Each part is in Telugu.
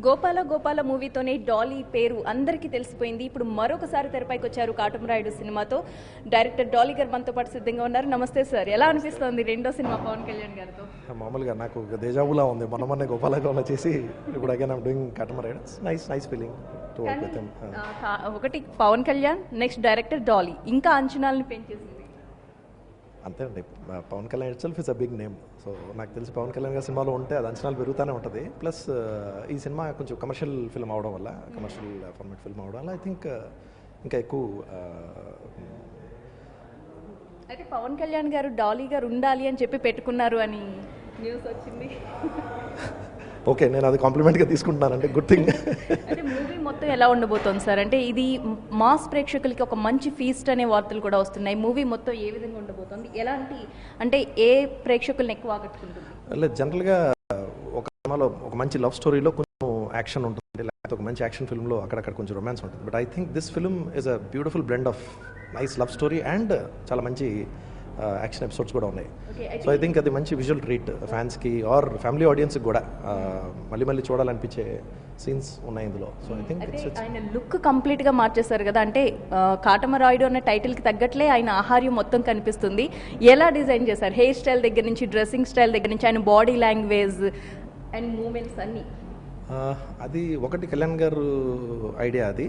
గోపాల గోపాల మూవీతోనే డాలీ పేరు అందరికీ తెలిసిపోయింది. ఇప్పుడు మరొకసారి తెరపైకి వచ్చారు కాటమరాయుడు సినిమాతో. డైరెక్టర్ డాలీ గారు మనతో పాటు సిద్ధంగా ఉన్నారు. నమస్తే సార్, ఎలా అనిపిస్తుంది రెండో సినిమా పవన్ కళ్యాణ్ గారితో? మామూలుగా నాకు దేజావులా ఉంది. మొన్న గోపాల గోపాల చేసి ఇప్పుడు again I'm doing Katamarayudu. Nice feeling to work with him. ఒకటి పవన్ కళ్యాణ్, నెక్స్ట్ డైరెక్టర్ డాలీ, ఇంకా అంచనాలను పెంచేసింది. అంతే అండి, Pawan Kalyan itself is a big name. So నాకు తెలిసి పవన్ కళ్యాణ్ గారి సినిమాలో ఉంటే అది అంచనాలు పెరుగుతూనే ఉంటుంది. ప్లస్ ఈ సినిమా కొంచెం కమర్షియల్ ఫిల్మ్ అవడం వల్ల, కమర్షియల్ ఫార్మాట్ ఫిల్మ్ అవడం వల్ల ఐ థింక్ ఇంకా ఎక్కువ. అయితే పవన్ కళ్యాణ్ గారు డాలీ గారు ఉండాలి అని చెప్పి పెట్టుకున్నారు అని న్యూస్ వచ్చింది. ఓకే, నేను అది కాంప్లిమెంట్గా తీసుకుంటున్నానంటే గుడ్ థింగ్. అంటే మూవీ మొత్తం ఎలా ఉండబోతోంది సార్? అంటే ఇది మాస్ ప్రేక్షకులకి ఒక మంచి ఫీస్ట్ అనే వార్తలు కూడా వస్తున్నాయి. మూవీ మొత్తం ఏ విధంగా ఉండబోతోంది, ఎలాంటి అంటే ఏ ప్రేక్షకులను ఎక్కువ ఆకట్టుకుంటుంది? లేదు, జనరల్గా ఒక సినిమాలో ఒక మంచి లవ్ స్టోరీలో కొంచెం యాక్షన్ ఉంటుంది, లేకపోతే ఒక మంచి యాక్షన్ ఫిల్మ్లో అక్కడక్కడ కొంచెం రొమాన్స్ ఉంటుంది. But I think this film is a beautiful blend of nice love story and చాలా మంచి యాక్షన్ ఎపిసోడ్స్ కూడా ఉన్నాయి. సో ఐ థింక్ అది మంచి విజువల్ ట్రీట్ ఫ్యాన్స్కి ఆర్ ఫ్యామిలీ ఆడియన్స్కి కూడా మళ్ళీ చూడాలనిపించే సీన్స్ ఉన్నాయి ఇందులో. సో ఐ థింక్ ఆయన లుక్ కంప్లీట్గా మార్చేశారు కదా. అంటే కాటమరాయుడు అన్న టైటిల్కి తగ్గట్లే ఆయన ఆహార్యం మొత్తం కనిపిస్తుంది. ఎలా డిజైన్ చేశారు? హెయిర్ స్టైల్ దగ్గర నుంచి, డ్రెస్సింగ్ స్టైల్ దగ్గర నుంచి, ఆయన బాడీ లాంగ్వేజ్ అండ్ మూమెంట్స్ అన్నీ. అది ఒకటి కళ్యాణ్ గారు ఐడియా, అది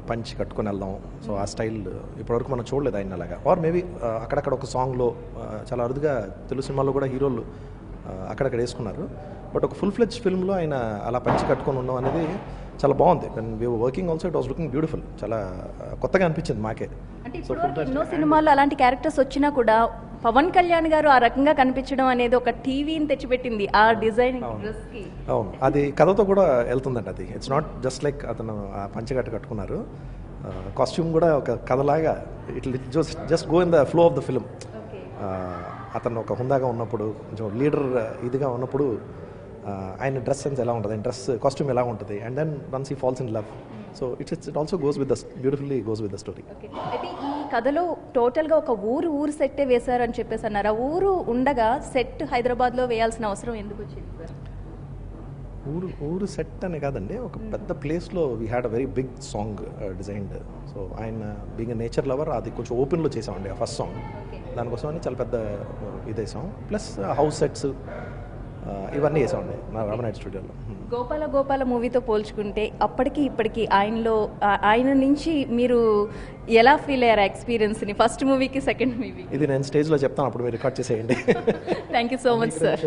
పంచ్ కట్టుకొని వెళ్దాం. సో ఆ స్టైల్ ఇప్పటివరకు మనం చూడలేదు ఆయన అలాగా. ఆర్ మేబీ అక్కడక్కడ ఒక సాంగ్లో చాలా అరుదుగా తెలుగు సినిమాల్లో కూడా హీరోలు అక్కడక్కడ వేసుకున్నారు. బట్ ఒక ఫుల్ ఫ్లెడ్జ్ ఫిల్మ్లో ఆయన అలా పంచి కట్టుకొని ఉన్నాం అనేది చాలా బాగుంది. And we working also, it was looking beautiful. చాలా కొత్తగా అనిపించింది మాకే. అంటే ఎన్నో సినిమాల్లో అలాంటి క్యారెక్టర్స్ వచ్చినా కూడా పవన్ కళ్యాణ్ గారు ఆ రకంగా కనిపించడం అనేది ఒక టీవీని తెచ్చిపెట్టింది ఆ డిజైన్ డ్రెస్కి. అవును, అది కథతో కూడా వెళ్తుందండి. అది ఇట్స్ నాట్ జస్ట్ లైక్ అతను ఆ పంచగట్టు కట్టుకున్నారు. కాస్ట్యూమ్ కూడా ఒక కథలాగా it just go in the flow of the film. అతను ఒక హుందాగా ఉన్నప్పుడు, కొంచెం లీడర్ ఇదిగా ఉన్నప్పుడు ఆయన డ్రెస్ సెన్స్ ఎలా ఉంటుంది, డ్రెస్ కాస్ట్యూమ్ ఎలా ఉంటుంది, and then once he falls in love. So it also goes with the beautifully goes with the story. అయితే ఈ కథలో టోటల్గా ఒక ఊరు సెట్టే వేశారు అని చెప్పేసి అన్నారు. ఆ ఊరు ఉండగా సెట్ హైదరాబాద్లో వేయాల్సిన అవసరం ఎందుకు వచ్చింది సార్? ఊరు సెట్ అని కాదండి, ఒక పెద్ద ప్లేస్లో we had a very big song designed. So ఆయన బీయింగ్ ఎ నేచర్ లవర్, అది కొంచెం ఓపెన్లో చేసామండి ఆ ఫస్ట్ సాంగ్. దానికోసం అని చాలా పెద్ద ఇది వేసాం. ప్లస్ హౌస్ సెట్స్ ఇవన్నీ వేసామండి నా రామనాయుడు స్టూడియోలో. గోపాల గోపాల మూవీతో పోల్చుకుంటే అప్పటికి ఇప్పటికి ఆయన నుంచి మీరు ఎలా ఫీల్ అయ్యారు ఎక్స్పీరియన్స్ని, ఫస్ట్ మూవీకి సెకండ్ మూవీ? ఇది నేను స్టేజ్లో చెప్తాను, అప్పుడు మీరు రికార్డ్ చేసేయండి. Thank you so much sir.